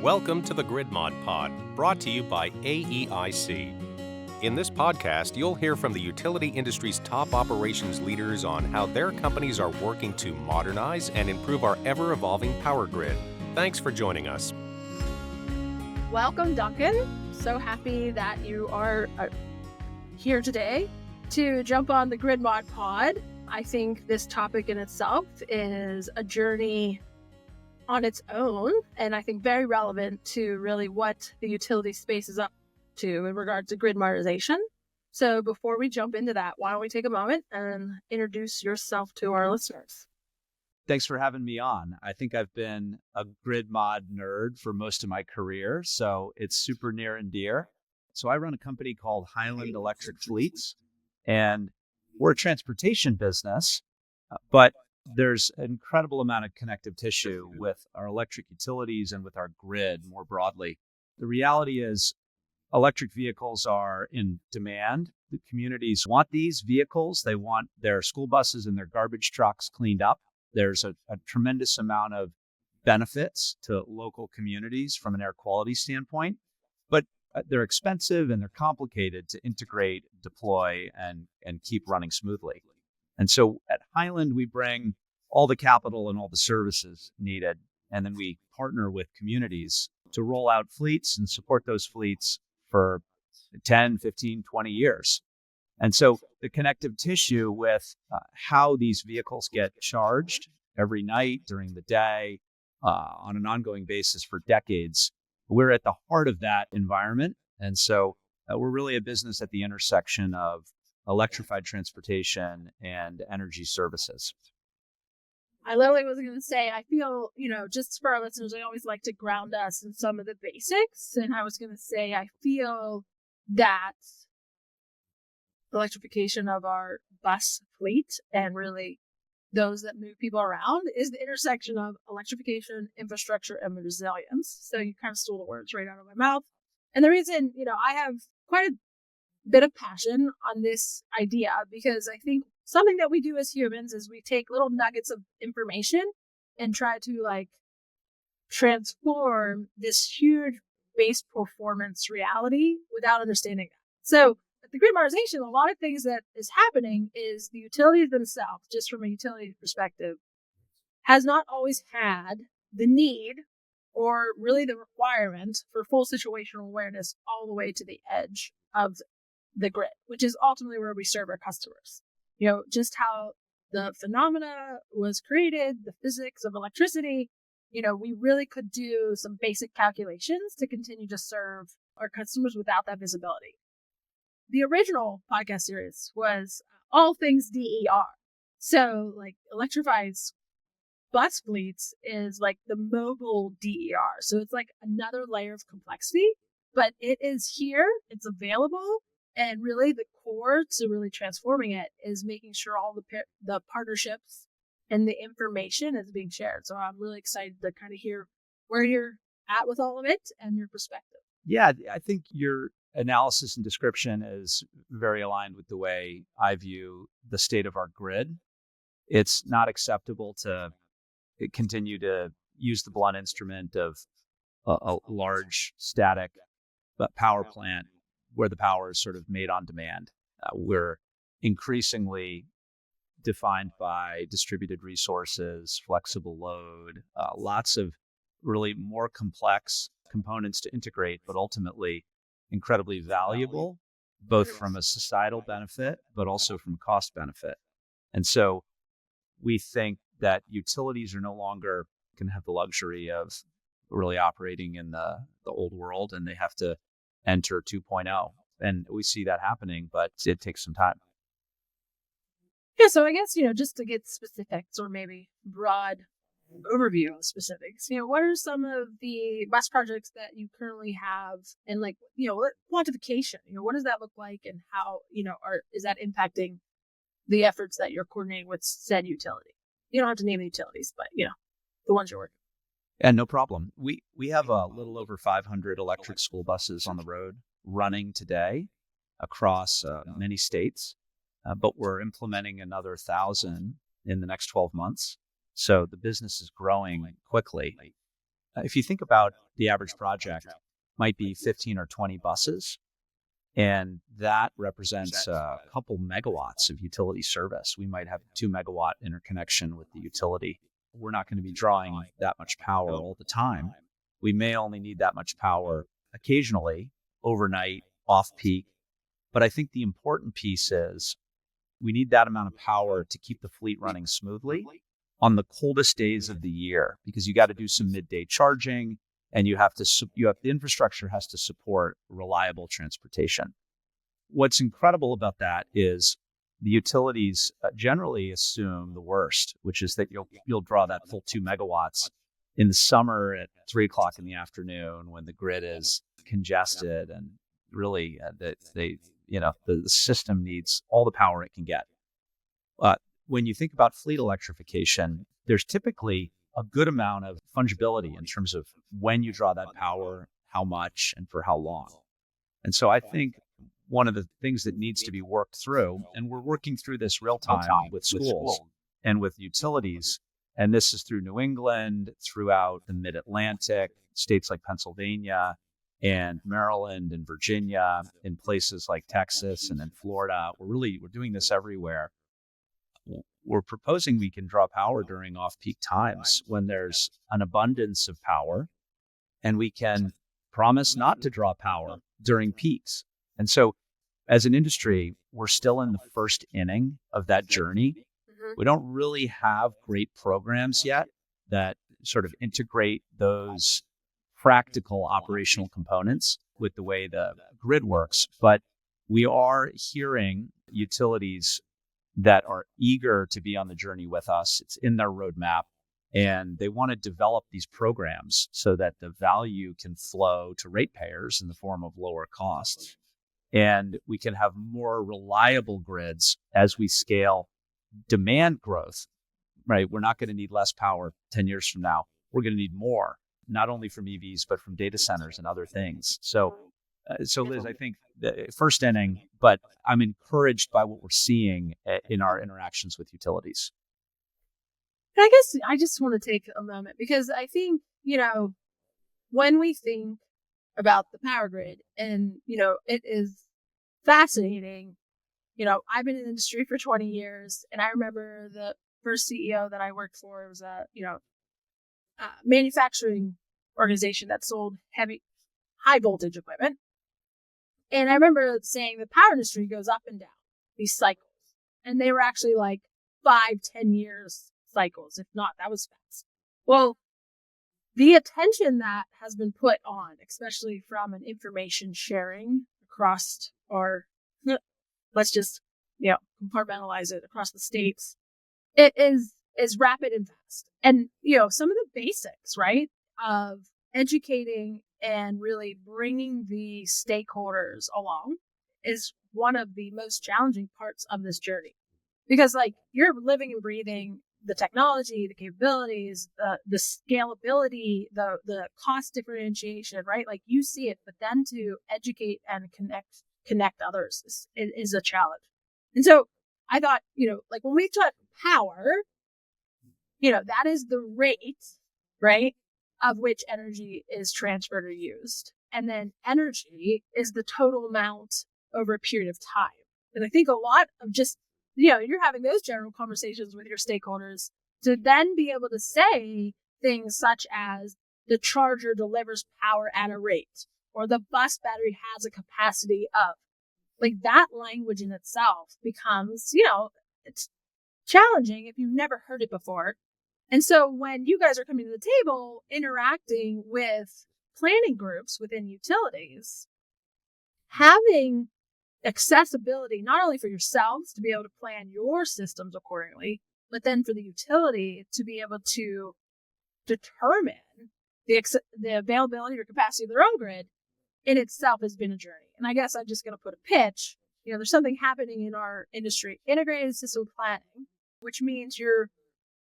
Welcome to the Grid Mod Pod, brought to you by AEIC. In this podcast, you'll hear from the utility industry's top operations leaders on how their companies are working to modernize and improve our ever-evolving power grid. Thanks for joining us. Welcome, Duncan. So happy that you are here today to jump on the Grid Mod Pod. I think this topic in itself is a journey on its own, and I think very relevant to really what the utility space is up to in regards to grid modernization. So before we jump into that, why don't we take a moment and introduce yourself to our listeners? Thanks for having me on. I think I've been a grid mod nerd for most of my career, so it's super near and dear. So I run a company called Highland Electric Fleets, and we're a transportation business, but there's an incredible amount of connective tissue with our electric utilities and with our grid more broadly. The reality is electric vehicles are in demand. The communities want these vehicles. They want their school buses and their garbage trucks cleaned up. There's a tremendous amount of benefits to local communities from an air quality standpoint, but they're expensive and they're complicated to integrate, deploy, and keep running smoothly. And so at Highland, we bring all the capital and all the services needed, and then we partner with communities to roll out fleets and support those fleets for 10, 15, 20 years. And so the connective tissue with how these vehicles get charged every night, during the day, on an ongoing basis for decades, we're at the heart of that environment. And so we're really a business at the intersection of electrified transportation and energy services. I literally was going to say, I feel, just for our listeners, I always like to ground us in some of the basics. And I was going to say, I feel that electrification of our bus fleet and really those that move people around is the intersection of electrification, infrastructure, and resilience. So you kind of stole the words right out of my mouth. And the reason, I have quite a bit of passion on this idea because I think something that we do as humans is we take little nuggets of information and try to transform this huge base performance reality without understanding that. So at the grid modernization, a lot of things that is happening is the utilities themselves, just from a utility perspective, has not always had the need or really the requirement for full situational awareness all the way to the edge of the grid, which is ultimately where we serve our customers. Just how the phenomena was created, the physics of electricity, we really could do some basic calculations to continue to serve our customers without that visibility. The original podcast series was all things DER. So electrified bus fleets is like the mobile DER. So it's like another layer of complexity, but it is here, it's available. And really the core to really transforming it is making sure all the partnerships and the information is being shared. So I'm really excited to kind of hear where you're at with all of it and your perspective. Yeah, I think your analysis and description is very aligned with the way I view the state of our grid. It's not acceptable to continue to use the blunt instrument of a large static power plant where the power is sort of made on demand. We're increasingly defined by distributed resources, flexible load, lots of really more complex components to integrate, but ultimately incredibly valuable, both from a societal benefit, but also from a cost benefit. And so we think that utilities are no longer can have the luxury of really operating in the old world, and they have to enter 2.0. And we see that happening, but it takes some time. Yeah, so I guess, just to get specifics or maybe broad overview of specifics, what are some of the bus projects that you currently have and quantification, what does that look like and how, is that impacting the efforts that you're coordinating with said utility? You don't have to name the utilities, but, the ones you're working with. And no problem. We have a little over 500 electric school buses on the road running today across many states, but we're implementing another 1,000 in the next 12 months. So the business is growing quickly. If you think about the average project, might be 15 or 20 buses, and that represents a couple megawatts of utility service. We might have 2 megawatt interconnection with the utility. We're not going to be drawing that much power all the time. We may only need that much power occasionally, overnight, off peak. But I think the important piece is we need that amount of power to keep the fleet running smoothly on the coldest days of the year, because you got to do some midday charging, and the infrastructure has to support reliable transportation. What's incredible about that is the utilities generally assume the worst, which is that you'll draw that full 2 megawatts in the summer at 3:00 in the afternoon when the grid is congested and really the system needs all the power it can get. When you think about fleet electrification, there's typically a good amount of fungibility in terms of when you draw that power, how much, and for how long. And so I think one of the things that needs to be worked through, and we're working through this real time with schools and with utilities, and this is through New England, throughout the Mid-Atlantic, states like Pennsylvania and Maryland and Virginia, in places like Texas and in Florida. We're doing this everywhere. We're proposing we can draw power during off-peak times when there's an abundance of power, and we can promise not to draw power during peaks. And so as an industry, we're still in the first inning of that journey. We don't really have great programs yet that sort of integrate those practical operational components with the way the grid works. But we are hearing utilities that are eager to be on the journey with us. It's in their roadmap, and they want to develop these programs so that the value can flow to ratepayers in the form of lower costs. And we can have more reliable grids as we scale demand growth, right? We're not going to need less power 10 years from now. We're going to need more, not only from EVs, but from data centers and other things. So Liz, I think the first inning, but I'm encouraged by what we're seeing in our interactions with utilities. I guess I just want to take a moment because I think, when we think about the power grid and, it is fascinating. I've been in the industry for 20 years, and I remember the first CEO that I worked for was a manufacturing organization that sold high voltage equipment. And I remember saying the power industry goes up and down these cycles. And they were actually like 5-10 years cycles. If not, that was fast. Well, the attention that has been put on, especially from an information sharing across let's just, compartmentalize it across the states, it is rapid and fast. And, some of the basics, right, of educating and really bringing the stakeholders along is one of the most challenging parts of this journey. Because, you're living and breathing the technology, the capabilities, the scalability, the cost differentiation, right? You see it, but then to educate and connect others is a challenge. And so I thought, when we talk power, that is the rate, right, of which energy is transferred or used. And then energy is the total amount over a period of time. And I think a lot of just, you're having those general conversations with your stakeholders to then be able to say things such as the charger delivers power at a rate, or the bus battery has a capacity of, that language in itself becomes, it's challenging if you've never heard it before. And so when you guys are coming to the table, interacting with planning groups within utilities, having accessibility, not only for yourselves to be able to plan your systems accordingly, but then for the utility to be able to determine the availability or capacity of their own grid in itself has been a journey. And I guess I'm just going to put a pitch. There's something happening in our industry, integrated system planning, which means you're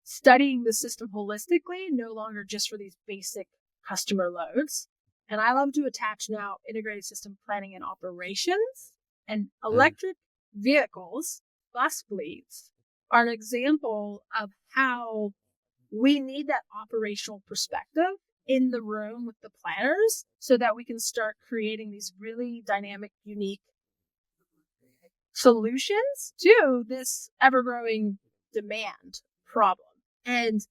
studying the system holistically, no longer just for these basic customer loads. And I love to attach now integrated system planning and operations, and electric vehicles, bus fleets are an example of how we need that operational perspective in the room with the planners so that we can start creating these really dynamic, unique solutions to this ever-growing demand problem. And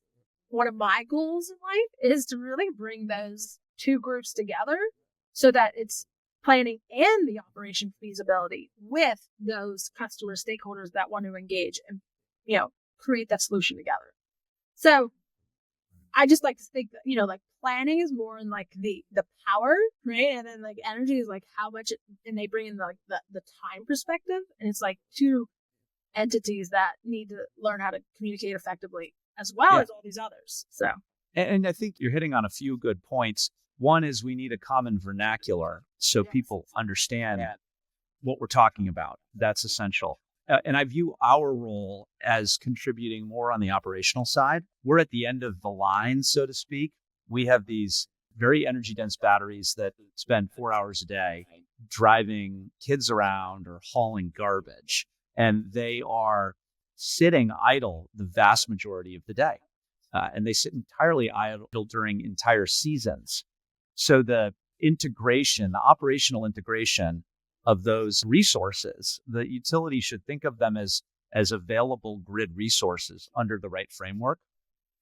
one of my goals in life is to really bring those two groups together so that it's planning and the operation feasibility with those customer stakeholders that want to engage and, create that solution together. So I just like to think that, like planning is more in like the power, right? And then like energy is like how much and they bring in the time perspective. And it's like two entities that need to learn how to communicate effectively as well as all these others. So, and I think you're hitting on a few good points. One is we need a common vernacular so people understand what we're talking about. That's essential. And I view our role as contributing more on the operational side. We're at the end of the line, so to speak. We have these very energy dense batteries that spend 4 hours a day driving kids around or hauling garbage. And they are sitting idle the vast majority of the day. And they sit entirely idle during entire seasons. So the integration, the operational integration of those resources, the utility should think of them as available grid resources under the right framework,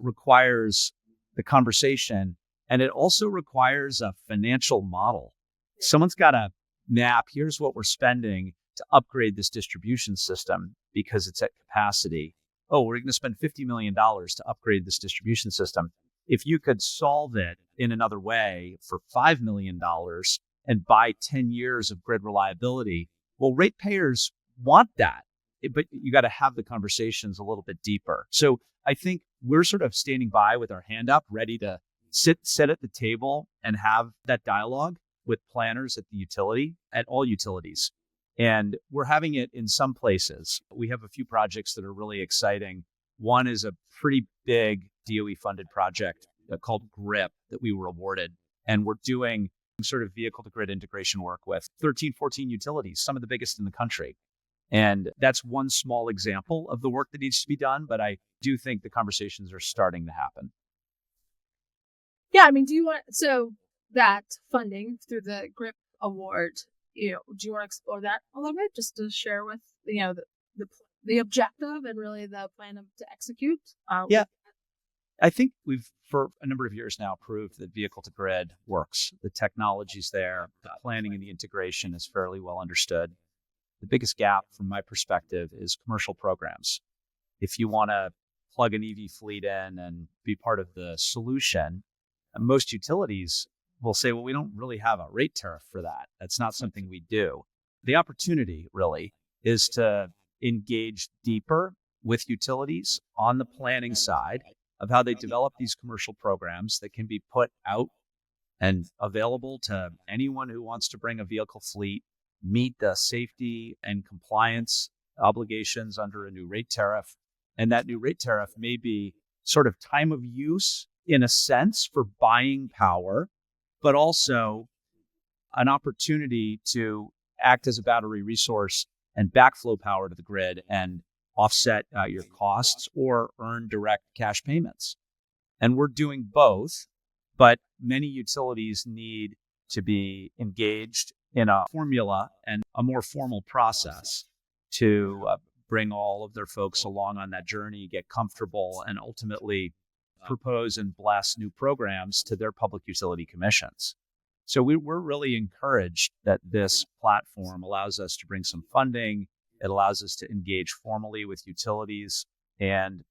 requires the conversation. And it also requires a financial model. Someone's got to map, here's what we're spending to upgrade this distribution system because it's at capacity. Oh, we're going to spend $50 million to upgrade this distribution system. If you could solve it in another way for $5 million and buy 10 years of grid reliability, well, ratepayers want that, but you got to have the conversations a little bit deeper. So I think we're sort of standing by with our hand up, ready to sit at the table and have that dialogue with planners at the utility, at all utilities. And we're having it in some places. We have a few projects that are really exciting. One is a pretty big DOE-funded project called GRIP that we were awarded. And we're doing sort of vehicle-to-grid integration work with 13, 14 utilities, some of the biggest in the country. And that's one small example of the work that needs to be done. But I do think the conversations are starting to happen. Yeah, I mean, so that funding through the GRIP award, do you want to explore that a little bit just to share with, the objective and really the plan to execute? I think we've, for a number of years now, proved that vehicle to grid works. The technology's there. The planning and the integration is fairly well understood. The biggest gap from my perspective is commercial programs. If you want to plug an EV fleet in and be part of the solution, most utilities will say, well, we don't really have a rate tariff for that. That's not something we do. The opportunity really is to engage deeper with utilities on the planning side of how they develop these commercial programs that can be put out and available to anyone who wants to bring a vehicle fleet, meet the safety and compliance obligations under a new rate tariff. And that new rate tariff may be sort of time of use in a sense for buying power, but also an opportunity to act as a battery resource and backflow power to the grid and offset your costs or earn direct cash payments. And we're doing both, but many utilities need to be engaged in a formula and a more formal process to bring all of their folks along on that journey, get comfortable, and ultimately propose and bless new programs to their public utility commissions. So we're really encouraged that this platform allows us to bring some funding. It allows us to engage formally with utilities and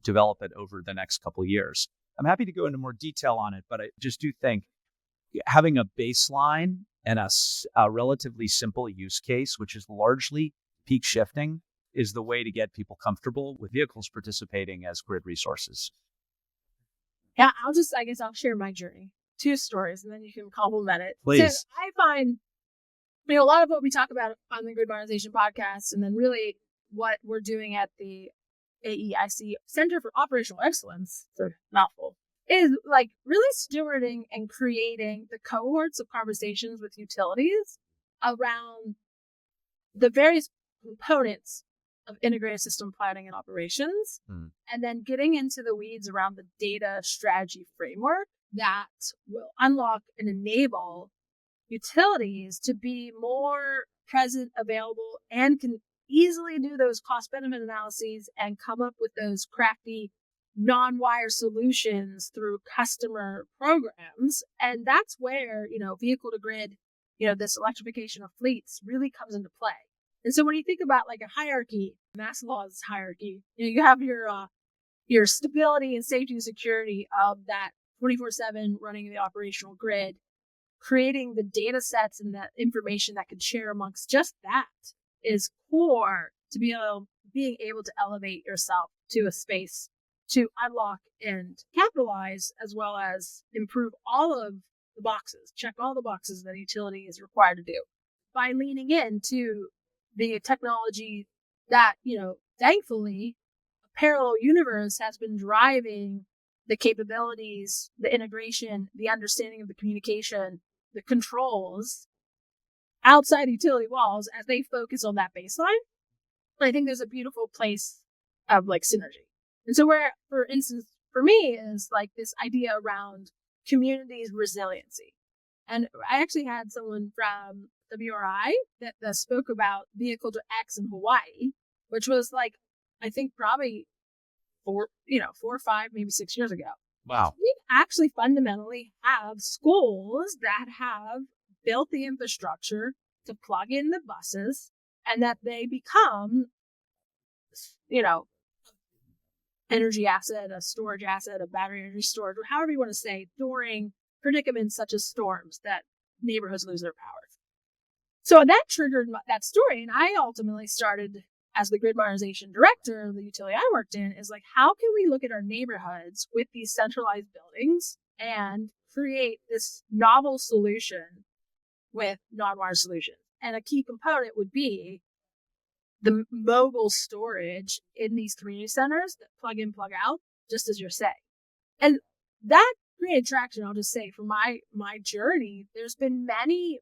develop it over the next couple of years. I'm happy to go into more detail on it, but I just do think having a baseline and a relatively simple use case, which is largely peak shifting, is the way to get people comfortable with vehicles participating as grid resources. Yeah, I'll share my journey. 2 stories, and then you can complement it. Please. So I find, a lot of what we talk about on the Grid Modernization podcast, and then really what we're doing at the AEIC Center for Operational Excellence, it's a mouthful, is like really stewarding and creating the cohorts of conversations with utilities around the various components of integrated system planning and operations, and then getting into the weeds around the data strategy framework that will unlock and enable utilities to be more present, available, and can easily do those cost benefit analyses and come up with those crafty non-wire solutions through customer programs. And that's where, vehicle to grid, this electrification of fleets really comes into play. And so when you think about like a hierarchy, Maslow's hierarchy, you have your stability and safety and security of that 24/7 running the operational grid, creating the data sets and the information that can share amongst just that is core to being able to elevate yourself to a space to unlock and capitalize, as well as improve all of the boxes, check all the boxes that a utility is required to do by leaning into the technology that, thankfully, a parallel universe has been driving the capabilities, the integration, the understanding of the communication, the controls outside utility walls as they focus on that baseline. I think there's a beautiful place of like synergy. And so where, for instance, for me is like this idea around communities resiliency. And I actually had someone from WRI that spoke about vehicle to X in Hawaii, which was like, I think probably 4 or 5, maybe 6 years ago. Wow. We actually fundamentally have schools that have built the infrastructure to plug in the buses and that they become, energy asset, a storage asset, a battery energy storage, or however you want to say, during predicaments such as storms that neighborhoods lose their power. So that triggered that story. And I ultimately started as the grid modernization director of the utility I worked in, is like, how can we look at our neighborhoods with these centralized buildings and create this novel solution with non-wire solutions? And a key component would be the mobile storage in these community centers that plug in, plug out, just as you're saying. And that created traction, I'll just say, for my journey. There's been many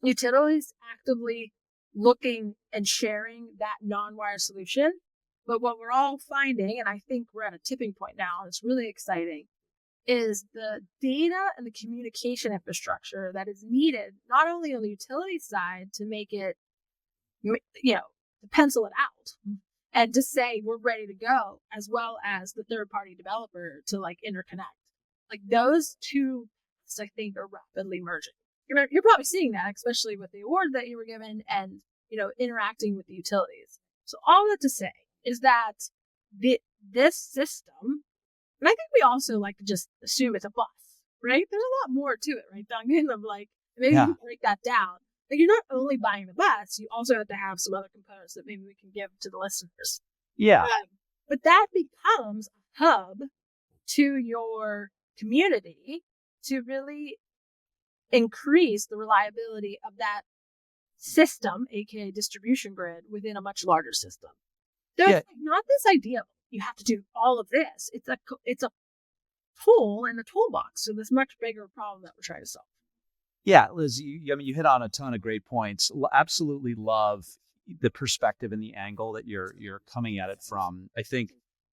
utilities actively looking and sharing that non-wire solution. But what we're all finding, and I think we're at a tipping point now, and it's really exciting, is the data and the communication infrastructure that is needed, not only on the utility side to make it, to pencil it out and to say we're ready to go, as well as the third-party developer to like interconnect. Like those two, I think, are rapidly merging. You're probably seeing that, especially with the award that you were given and, interacting with the utilities. So all that to say is that this system, and I think we also like to just assume it's a bus, right? There's a lot more to it, right, Duncan? Of like, maybe we can break that down. Like, you're not only buying the bus, you also have to have some other components that maybe we can give to the listeners. Yeah. But that becomes a hub to your community to really increase the reliability of that system, aka distribution grid, within a much larger system. So it's not this idea of you have to do all of this. It's a tool in the toolbox to this much bigger problem that we're trying to solve. Yeah, Liz, you hit on a ton of great points. Absolutely love the perspective and the angle that you're coming at it from. I think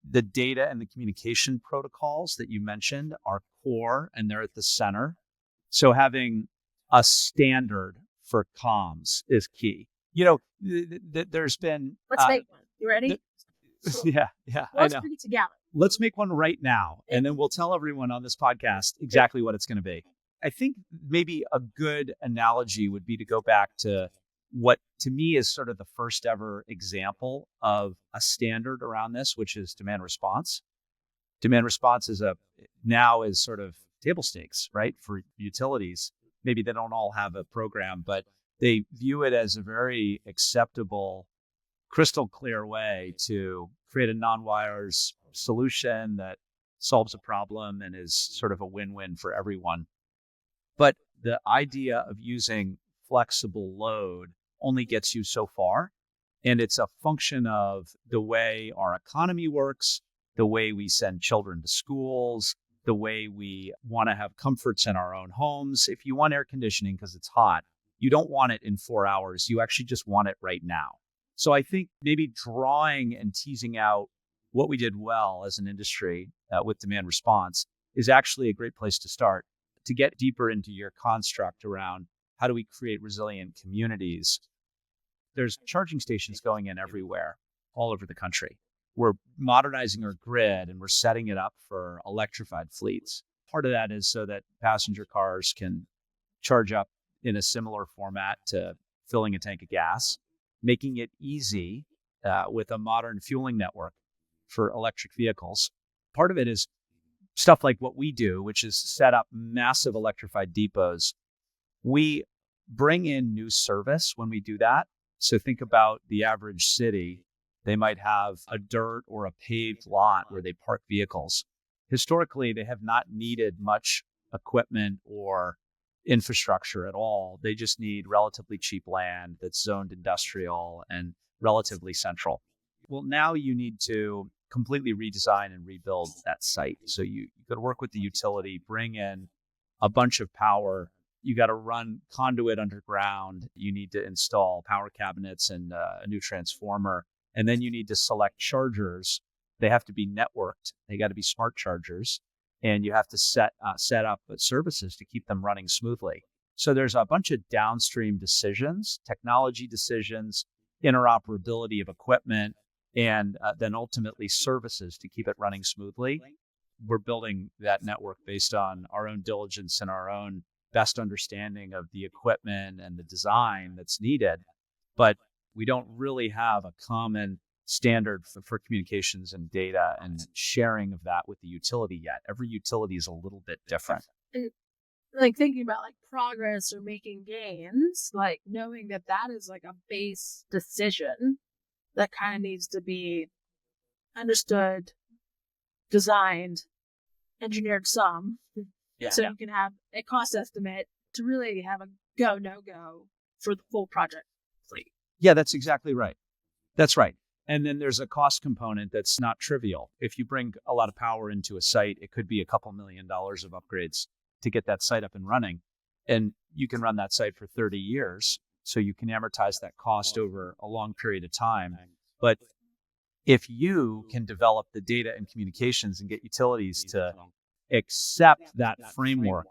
the data and the communication protocols that you mentioned are core and they're at the center. So having a standard for comms is key. There's been... Let's make one. You ready? Yeah. Let's put it together. Let's make one right now, and then we'll tell everyone on this podcast exactly what it's going to be. I think maybe a good analogy would be to go back to what to me is sort of the first ever example of a standard around this, which is demand response. Demand response is now sort of table stakes, right? For utilities. Maybe they don't all have a program, but they view it as a very acceptable, crystal clear way to create a non-wires solution that solves a problem and is sort of a win-win for everyone. But the idea of using flexible load only gets you so far. And it's a function of the way our economy works, the way we send children to schools, the way we want to have comforts in our own homes. If you want air conditioning because it's hot, you don't want it in 4 hours. You actually just want it right now. So I think maybe drawing and teasing out what we did well as an industry with demand response is actually a great place to start. To get deeper into your construct around how do we create resilient communities, there's charging stations going in everywhere, all over the country. We're modernizing our grid and we're setting it up for electrified fleets. Part of that is so that passenger cars can charge up in a similar format to filling a tank of gas, making it easy with a modern fueling network for electric vehicles. Part of it is stuff like what we do, which is set up massive electrified depots. We bring in new service when we do that. So think about the average city. They might have a dirt or a paved lot where they park vehicles. Historically, they have not needed much equipment or infrastructure at all. They just need relatively cheap land that's zoned industrial and relatively central. Well, now you need to completely redesign and rebuild that site. So you got to work with the utility, bring in a bunch of power. You got to run conduit underground. You need to install power cabinets and a new transformer. And then you need to select chargers. They have to be networked. They got to be smart chargers. And you have to set up services to keep them running smoothly. So there's a bunch of downstream decisions, technology decisions, interoperability of equipment, and then ultimately services to keep it running smoothly. We're building that network based on our own diligence and our own best understanding of the equipment and the design that's needed. But we don't really have a common standard for communications and data and sharing of that with the utility yet. Every utility is a little bit different. And like thinking about like progress or making gains, like knowing that that is like a base decision that kind of needs to be understood, designed, engineered some, so you can have a cost estimate to really have a go, no-go for the full project fleet. Yeah, that's exactly right. That's right. And then there's a cost component that's not trivial. If you bring a lot of power into a site, it could be a couple $1 million of upgrades to get that site up and running. And you can run that site for 30 years. So you can amortize that cost over a long period of time. But if you can develop the data and communications and get utilities to accept that framework,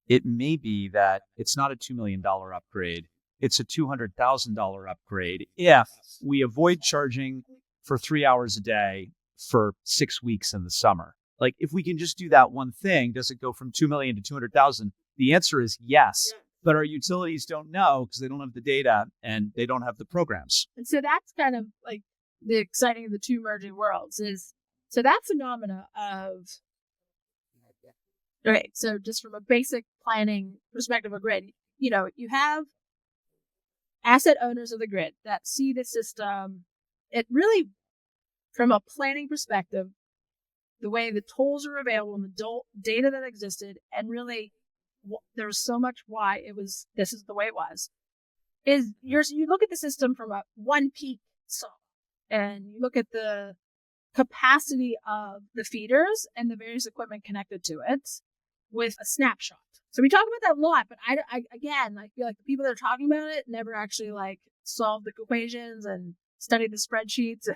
it may be that it's not a $2 million upgrade. It's a $200,000 upgrade if we avoid charging for 3 hours a day for 6 weeks in the summer. Like if we can just do that one thing, does it go from 2 million to 200,000? The answer is yes. But our utilities don't know because they don't have the data and they don't have the programs. And so that's kind of like the exciting of the two merging worlds is, so that phenomena of, okay, so just from a basic planning perspective of grid, you know, you have asset owners of the grid that see the system. It really, from a planning perspective, the way the tools are available and the data that existed, and really there was so much why it was, this is the way it was, is you look at the system from a one peak saw, and you look at the capacity of the feeders and the various equipment connected to it with a snapshot. So we talk about that a lot, but I feel like the people that are talking about it never actually like solved the equations and studied the spreadsheets.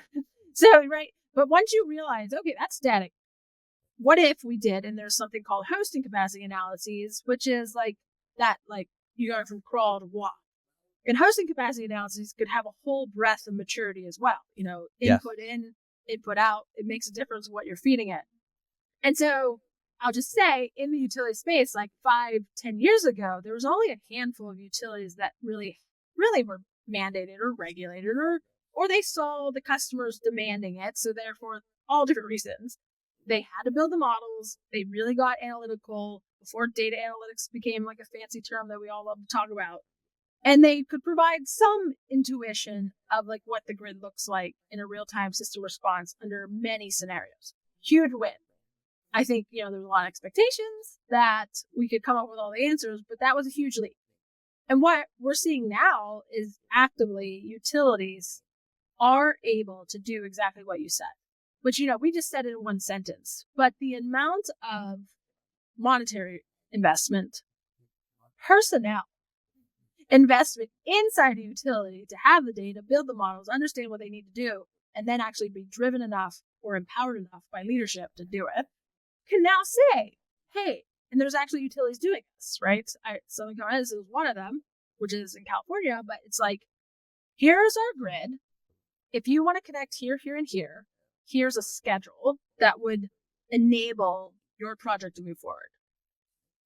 So, right. But once you realize, okay, that's static. What if we did, and there's something called hosting capacity analyses, which is like that, like you go from crawl to walk. And hosting capacity analyses could have a whole breadth of maturity as well. You know, input in, input out. It makes a difference what you're feeding it. And so I'll just say in the utility space, like 5-10 years ago, there was only a handful of utilities that really were mandated or regulated, or they saw the customers demanding it. So therefore, all different reasons. They had to build the models. They really got analytical before data analytics became like a fancy term that we all love to talk about. And they could provide some intuition of like what the grid looks like in a real-time system response under many scenarios. Huge win. I think, you know, there's a lot of expectations that we could come up with all the answers, but that was a huge leap. And what we're seeing now is actively utilities are able to do exactly what you said, which, you know, we just said it in one sentence, but the amount of monetary investment, personnel, investment inside a utility to have the data, build the models, understand what they need to do, and then actually be driven enough or empowered enough by leadership to do it, can now say, hey, and there's actually utilities doing this, right? Southern California is one of them, which is in California, but it's like, here's our grid. If you want to connect here, here, and here, here's a schedule that would enable your project to move forward.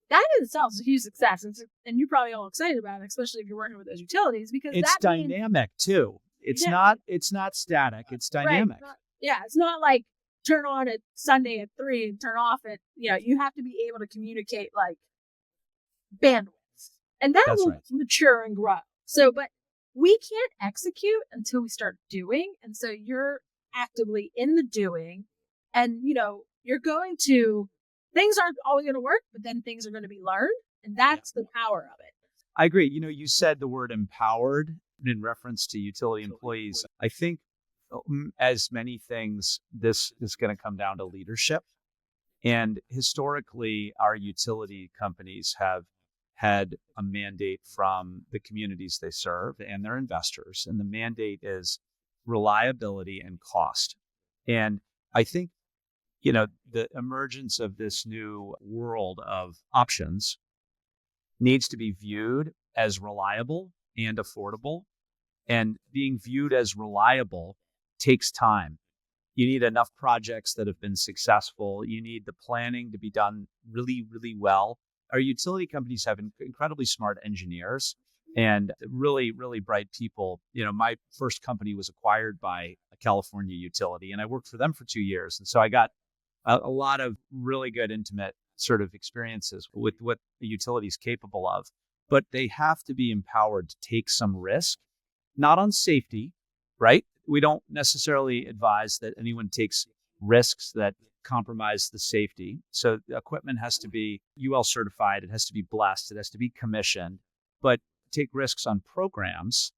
That in itself is a huge success. And you're probably all excited about it, especially if you're working with those utilities, because it's dynamic too. It's not static. It's dynamic. Right. It's not like turn on at Sunday at 3 and turn off at, you have to be able to communicate like bandwidths. And that will mature and grow. So, but we can't execute until we start doing. And so you're actively in the doing, and, you're going to, things aren't always going to work, but then things are going to be learned. And that's the power of it. I agree. You said the word empowered in reference to utility employees. I think as many things, this is going to come down to leadership. And historically, our utility companies have had a mandate from the communities they serve and their investors. And the mandate is reliability and cost. And I think, the emergence of this new world of options needs to be viewed as reliable and affordable. And being viewed as reliable takes time. You need enough projects that have been successful. You need the planning to be done really, really well. Our utility companies have incredibly smart engineers and really, really bright people. My first company was acquired by a California utility, and I worked for them for 2 years. And so I got a lot of really good, intimate sort of experiences with what the utility is capable of. But they have to be empowered to take some risk, not on safety, right? We don't necessarily advise that anyone takes risks that compromise the safety. So the equipment has to be UL certified. It has to be blessed. It has to be commissioned. But take risks on programs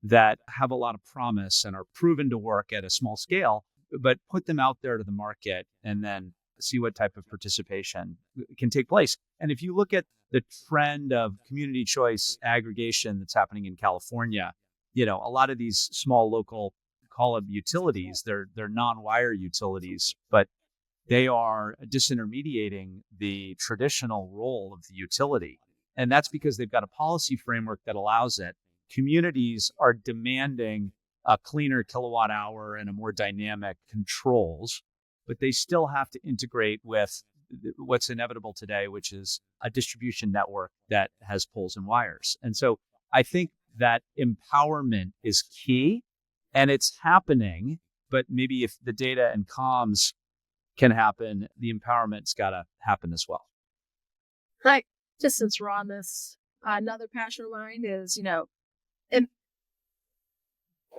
that have a lot of promise and are proven to work at a small scale, but put them out there to the market and then see what type of participation can take place. And if you look at the trend of community choice aggregation that's happening in California, a lot of these small local, call them utilities, they're non-wire utilities, but they are disintermediating the traditional role of the utility. And that's because they've got a policy framework that allows it. Communities are demanding a cleaner kilowatt hour and a more dynamic controls, but they still have to integrate with what's inevitable today, which is a distribution network that has poles and wires. And so I think that empowerment is key, and it's happening, but maybe if the data and comms can happen, the empowerment's got to happen as well. Like, just since we're on this, another passion of mine is,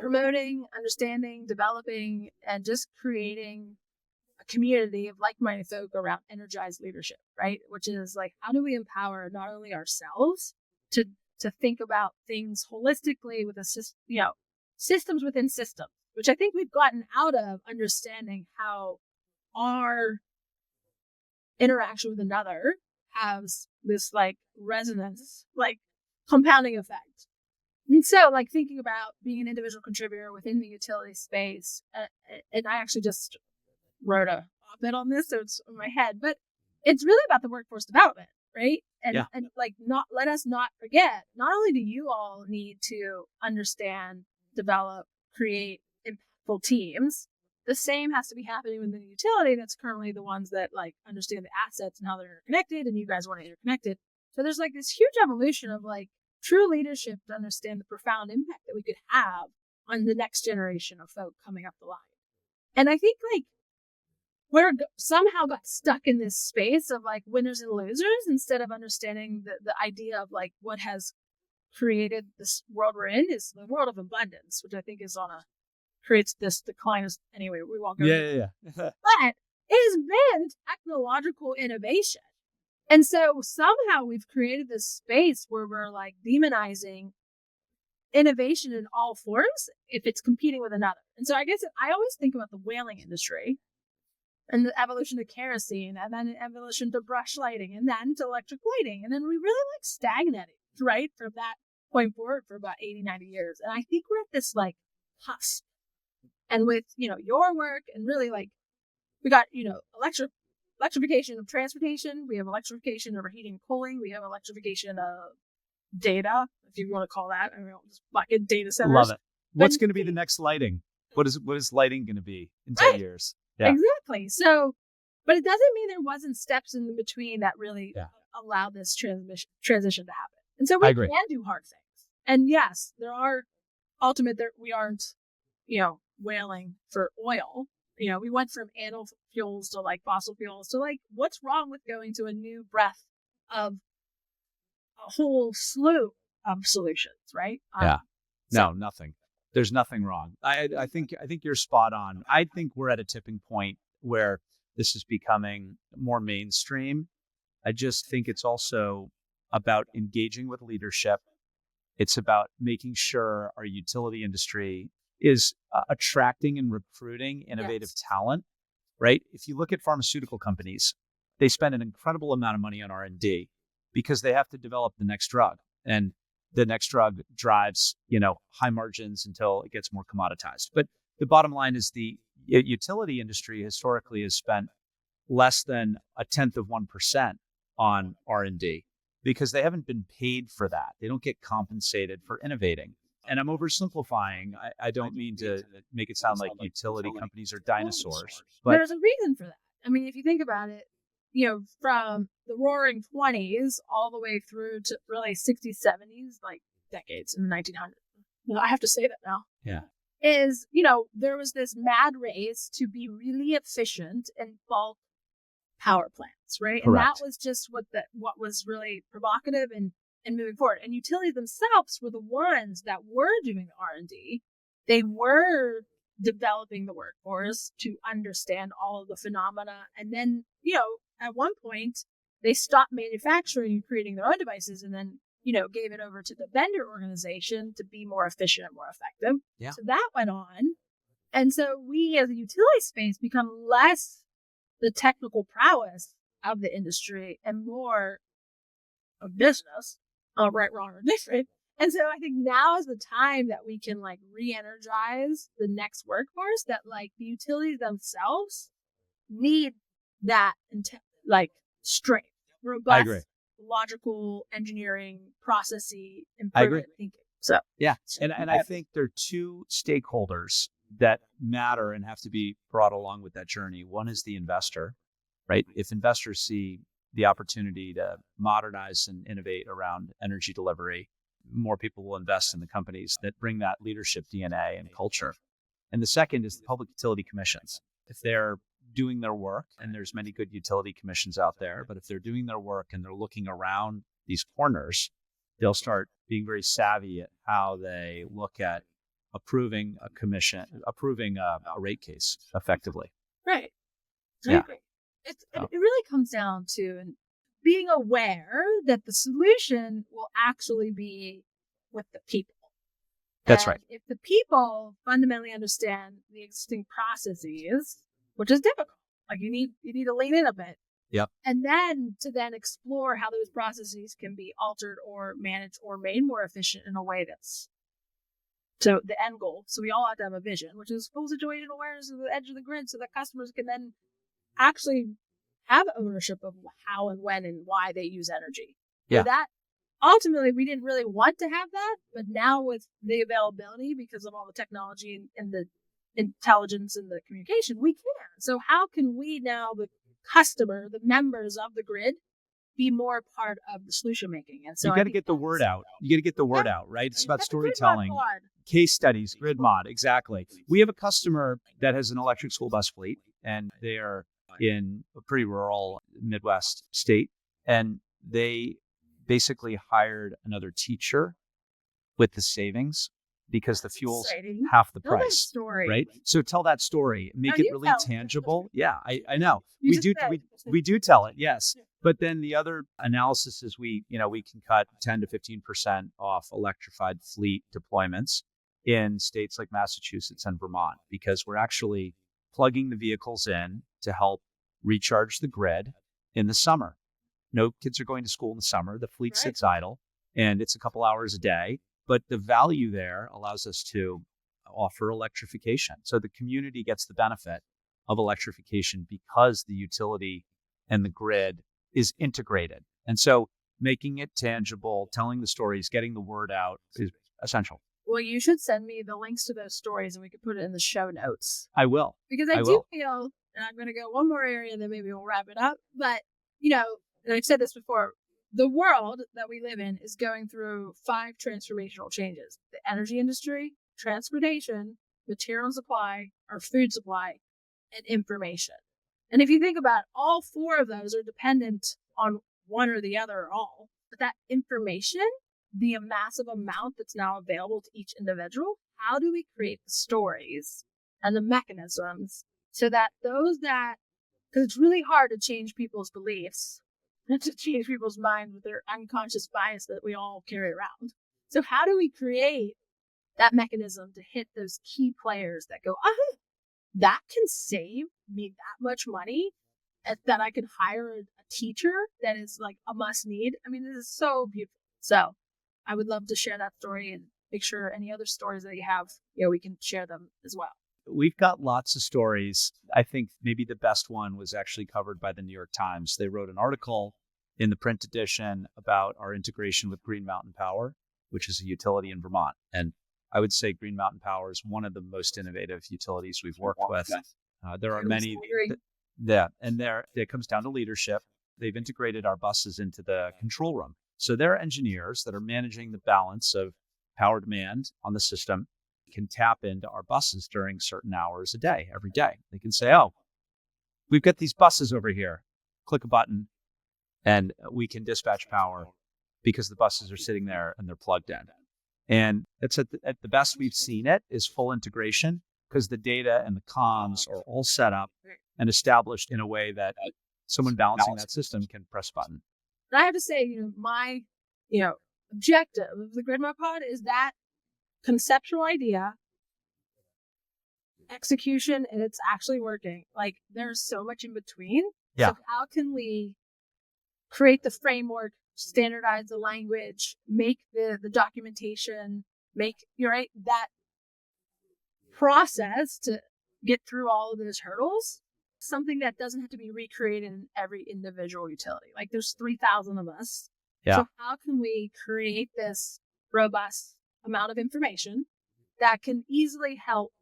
promoting, understanding, developing, and just creating a community of like-minded folk around energized leadership, right? Which is like, how do we empower not only ourselves to think about things holistically with systems within systems, which I think we've gotten out of understanding how our interaction with another has this like resonance, like compounding effect. And so like thinking about being an individual contributor within the utility space, and I actually just wrote a op-ed on this, so it's in my head, but it's really about the workforce development, right? And like, let us not forget, not only do you all need to understand, develop, create impactful teams, the same has to be happening within the utility that's currently the ones that like understand the assets and how they're interconnected, and you guys want to interconnect it. So there's like this huge evolution of like true leadership to understand the profound impact that we could have on the next generation of folk coming up the line. And I think like we're somehow got stuck in this space of like winners and losers instead of understanding the idea of like what has created this world we're in is the world of abundance, which I think is creates this decline. Anyway, we won't go. Yeah. But it has been technological innovation. And so somehow we've created this space where we're like demonizing innovation in all forms if it's competing with another. And so I guess I always think about the whaling industry and the evolution to kerosene, and then the evolution to brush lighting, and then to electric lighting. And then we really like stagnated, right, from that point forward for about 80, 90 years. And I think we're at this like cusp. And with, your work and really like, we got, electrification of transportation. We have electrification of heating and cooling. We have electrification of data, if you want to call that. I mean, just bucket data centers. Love it. What's going to be the next lighting? What is lighting going to be in 10 years? Yeah. Exactly. So, but it doesn't mean there wasn't steps in between that really allowed this transition to happen. And so we can do hard things. And yes, there are we aren't, whaling for oil. We went from animal fuels to like fossil fuels to like, what's wrong with going to a new breath of a whole slew of solutions, right? No, nothing. There's nothing wrong. I think you're spot on. I think we're at a tipping point where this is becoming more mainstream. I just think it's also about engaging with leadership. It's about making sure our utility industry is attracting and recruiting innovative talent, right? If you look at pharmaceutical companies, they spend an incredible amount of money on R&D because they have to develop the next drug. And the next drug drives, high margins until it gets more commoditized. But the bottom line is the utility industry historically has spent less than 0.1% on R&D because they haven't been paid for that. They don't get compensated for innovating. And I'm oversimplifying. I don't mean to make it sound like utility companies are dinosaurs. But there's a reason for that. I mean, if you think about it, from the roaring 20s all the way through to really 60s, 70s, like decades in the 1900s. I have to say that now. Yeah. Is, there was this mad race to be really efficient in bulk power plants, right? Correct. And that was just what was really provocative and moving forward. And utilities themselves were the ones that were doing the R&D. They were developing the workforce to understand all of the phenomena. And then, at one point, they stopped manufacturing and creating their own devices and then, gave it over to the vendor organization to be more efficient and more effective. Yeah. So that went on. And so we as a utility space become less the technical prowess of the industry and more of business, right, wrong, or different. And so I think now is the time that we can like re-energize the next workforce that like the utilities themselves need that strength, robust, logical engineering, processy, improvement thinking. So yeah, and I think there are two stakeholders that matter and have to be brought along with that journey. One is the investor, right? If investors see the opportunity to modernize and innovate around energy delivery, more people will invest in the companies that bring that leadership DNA and culture. And the second is the public utility commissions. If they're doing their work, and there's many good utility commissions out there, but if they're doing their work and they're looking around these corners, they'll start being very savvy at how they look at approving a rate case effectively. Right. I agree. It really comes down to being aware that the solution will actually be with the people. That's right. If the people fundamentally understand the existing processes, which is difficult, like you need to lean in a bit. Yep. And then explore how those processes can be altered or managed or made more efficient in a way that's so the end goal. So we all have to have a vision, which is full situational awareness of the edge of the grid, so that customers can then actually have ownership of how and when and why they use energy. Yeah. So that ultimately we didn't really want to have that, but now with the availability because of all the technology and the intelligence and the communication, we can. So how can we now, the customer, the members of the grid, be more part of the solution making? And so you got to get the word out. You got to get the word out, right? It's about storytelling, case studies, grid mod. Exactly. We have a customer that has an electric school bus fleet, and they are in a pretty rural Midwest state, and they basically hired another teacher with the savings because the fuel's half the price, right? So tell that story, make it really tangible. Yeah, I know. We do tell it, yes. But then the other analysis is we can cut 10 to 15% off electrified fleet deployments in states like Massachusetts and Vermont because we're actually plugging the vehicles in to help recharge the grid in the summer. No kids are going to school in the summer. The fleet sits idle, and it's a couple hours a day. But the value there allows us to offer electrification. So the community gets the benefit of electrification because the utility and the grid is integrated. And so making it tangible, telling the stories, getting the word out is essential. Well, you should send me the links to those stories and we could put it in the show notes. I will. Because I do feel, and I'm going to go one more area, then maybe we'll wrap it up. But, and I've said this before, the world that we live in is going through 5 transformational changes: the energy industry, transportation, material supply, our food supply, and information. And if you think about it, all 4 of those are dependent on one or the other or all. But that information, the massive amount that's now available to each individual, how do we create the stories and the mechanisms so that because it's really hard to change people's beliefs and to change people's minds with their unconscious bias that we all carry around. So how do we create that mechanism to hit those key players that go, that can save me that much money, that I could hire a teacher that is like a must need? I mean, this is so beautiful. So I would love to share that story and make sure any other stories that you have, we can share them as well. We've got lots of stories. I think maybe the best one was actually covered by the New York Times. They wrote an article in the print edition about our integration with Green Mountain Power, which is a utility in Vermont. And I would say Green Mountain Power is one of the most innovative utilities we've worked with. There are many. It comes down to leadership. They've integrated our buses into the control room. So their engineers that are managing the balance of power demand on the system can tap into our buses during certain hours a day, every day. They can say, we've got these buses over here. Click a button and we can dispatch power because the buses are sitting there and they're plugged in. And it's at the best we've seen it is full integration, because the data and the comms are all set up and established in a way that someone balancing that system can press a button. And I have to say, my, objective of the Grid Mod Pod is that conceptual idea, execution, and it's actually working. Like, there's so much in between. Yeah. So how can we create the framework, standardize the language, make the documentation, make that process to get through all of those hurdles, something that doesn't have to be recreated in every individual utility. Like, there's 3,000 of us. Yeah. So how can we create this robust amount of information that can easily help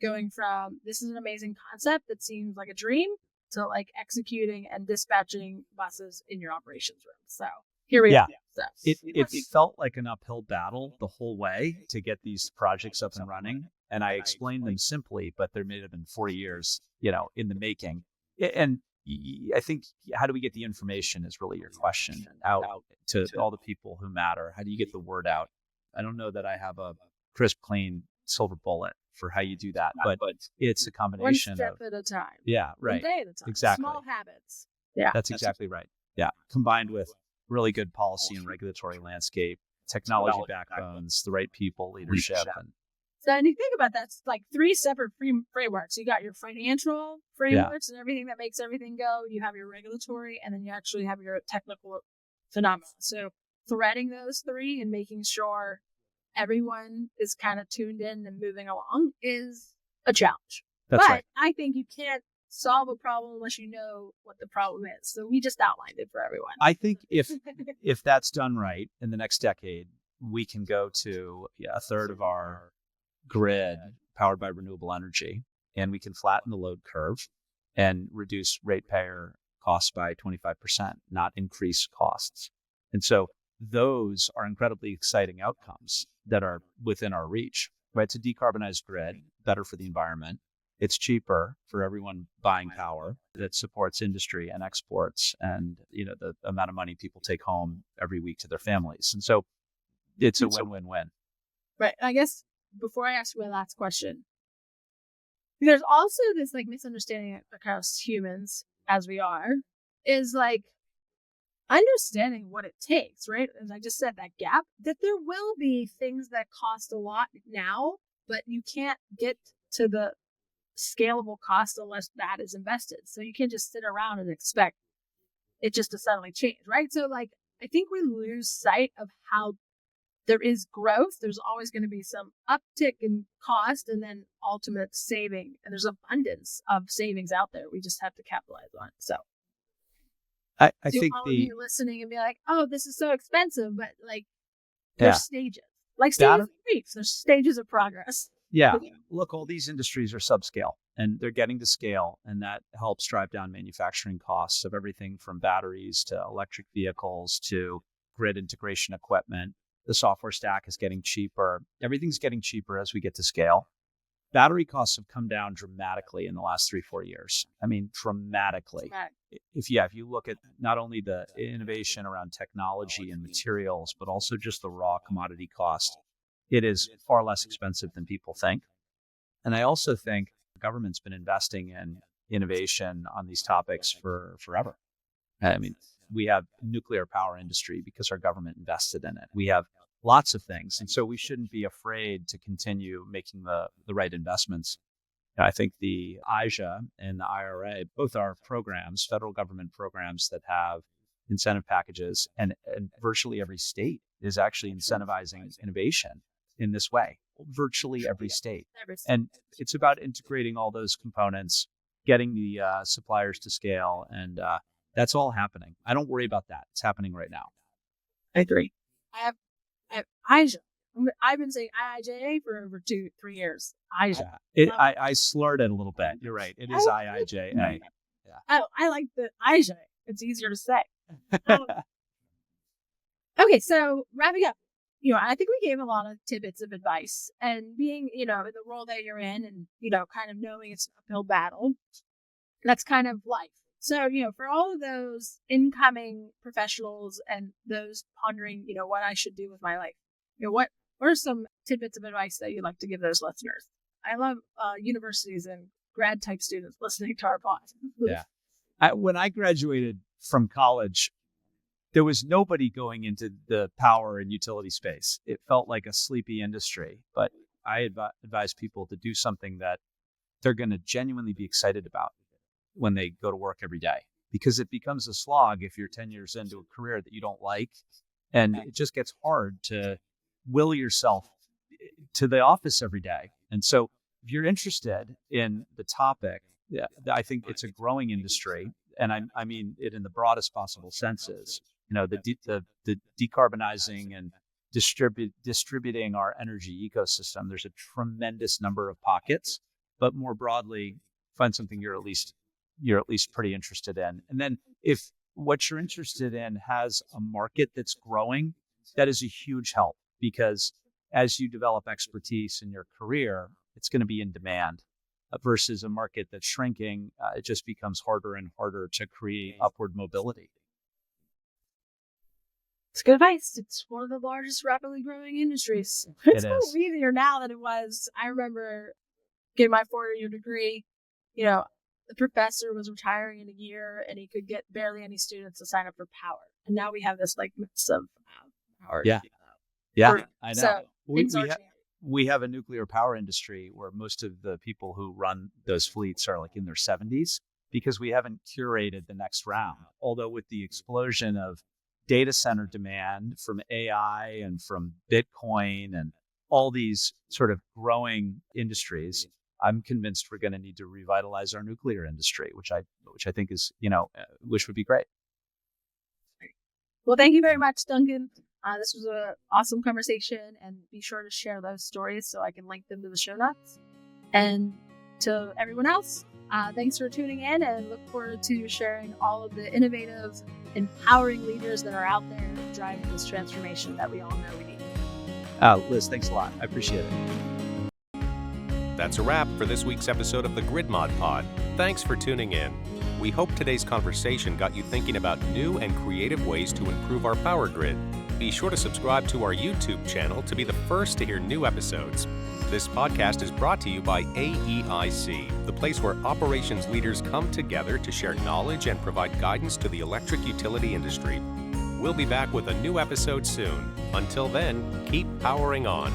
going from this is an amazing concept that seems like a dream to like executing and dispatching buses in your operations room. So here we are. So, it felt like an uphill battle the whole way to get these projects up and running. And I explained them simply, but there may have been 40 years, in the making. And I think, how do we get the information is really your question out to all the people who matter. How do you get the word out? I don't know that I have a crisp, clean silver bullet for how you do that, but it's a combination one step at a time. Yeah, right. One day at a time. Exactly. Small habits. Yeah. That's exactly right. Yeah. Combined with really good policy and regulatory landscape, technology backbones, the right people, leadership. So, and you think about that, it's like 3 separate frameworks. You got your financial frameworks and everything that makes everything go. You have your regulatory, and then you actually have your technical phenomena. So threading those 3 and making sure everyone is kind of tuned in and moving along is a challenge. That's but right. I think you can't solve a problem unless you know what the problem is. So we just outlined it for everyone. I think if that's done right in the next decade, we can go to a third of our grid powered by renewable energy, and we can flatten the load curve and reduce ratepayer costs by 25%, not increase costs. And so those are incredibly exciting outcomes that are within our reach, right? It's a decarbonized grid, better for the environment. It's cheaper for everyone buying power, that supports industry and exports and, the amount of money people take home every week to their families. And so it's a win-win-win. Right. I guess before I ask you my last question, there's also this like misunderstanding of us humans, as we are, is like understanding what it takes, right? As I just said, that gap, that there will be things that cost a lot now, but you can't get to the scalable cost unless that is invested. So you can't just sit around and expect it just to suddenly change, right? So like, I think we lose sight of how there is growth. There's always going to be some uptick in cost and then ultimate saving. And there's abundance of savings out there. We just have to capitalize on it. So I to think all of you listening and be like, oh, this is so expensive, but like there's stages. Like stages of grief, there's stages of progress. Yeah. Look, all these industries are subscale and they're getting to scale, and that helps drive down manufacturing costs of everything from batteries to electric vehicles to grid integration equipment. The software stack is getting cheaper. Everything's getting cheaper as we get to scale. Battery costs have come down dramatically in the last 3-4 years. I mean, dramatically. If you look at not only the innovation around technology and materials, but also just the raw commodity cost, it is far less expensive than people think. And I also think the government's been investing in innovation on these topics for forever. I mean, we have nuclear power industry because our government invested in it. We have lots of things. And so we shouldn't be afraid to continue making the right investments. I think the EISA and the IRA, both are programs, federal government programs that have incentive packages, and virtually every state is actually incentivizing innovation in this way, virtually every state. And it's about integrating all those components, getting the suppliers to scale, and that's all happening. I don't worry about that. It's happening right now. I agree. I have EISA. I've been saying IIJA for over 2-3 years. EISA. I slurred it a little bit. You're right. It is IIJA. Yeah. I like the EISA. It's easier to say. Okay, so wrapping up, I think we gave a lot of tidbits of advice, and being, in the role that you're in, and, kind of knowing it's an uphill battle, that's kind of life. So, for all of those incoming professionals and those pondering, what I should do with my life, what are some tidbits of advice that you'd like to give those listeners? I love universities and grad type students listening to our pod. Yeah. When I graduated from college, there was nobody going into the power and utility space. It felt like a sleepy industry, but I advise people to do something that they're going to genuinely be excited about when they go to work every day, because it becomes a slog if you're 10 years into a career that you don't like, and it just gets hard to will yourself to the office every day. And so if you're interested in the topic, I think it's a growing industry, and I mean it in the broadest possible senses. The decarbonizing and distributing our energy ecosystem. There's a tremendous number of pockets, but more broadly, find something you're at least pretty interested in. And then if what you're interested in has a market that's growing, that is a huge help, because as you develop expertise in your career, it's going to be in demand versus a market that's shrinking. It just becomes harder and harder to create upward mobility. It's good advice. It's one of the largest rapidly growing industries. It's a little easier now than it was. I remember getting my 4-year degree. The professor was retiring in a year, and he could get barely any students to sign up for power. And now we have this mix of power. Yeah, I know. So we have a nuclear power industry where most of the people who run those fleets are in their 70s, because we haven't curated the next round. Although with the explosion of data center demand from AI and from Bitcoin and all these sort of growing industries, I'm convinced we're going to need to revitalize our nuclear industry, which I think is, which would be great. Well, thank you very much, Duncan. This was an awesome conversation, and be sure to share those stories so I can link them to the show notes. And to everyone else, thanks for tuning in, and look forward to sharing all of the innovative, empowering leaders that are out there driving this transformation that we all know we need. Liz, thanks a lot. I appreciate it. That's a wrap for this week's episode of the GridMod Pod. Thanks for tuning in. We hope today's conversation got you thinking about new and creative ways to improve our power grid. Be sure to subscribe to our YouTube channel to be the first to hear new episodes. This podcast is brought to you by AEIC, the place where operations leaders come together to share knowledge and provide guidance to the electric utility industry. We'll be back with a new episode soon. Until then, keep powering on.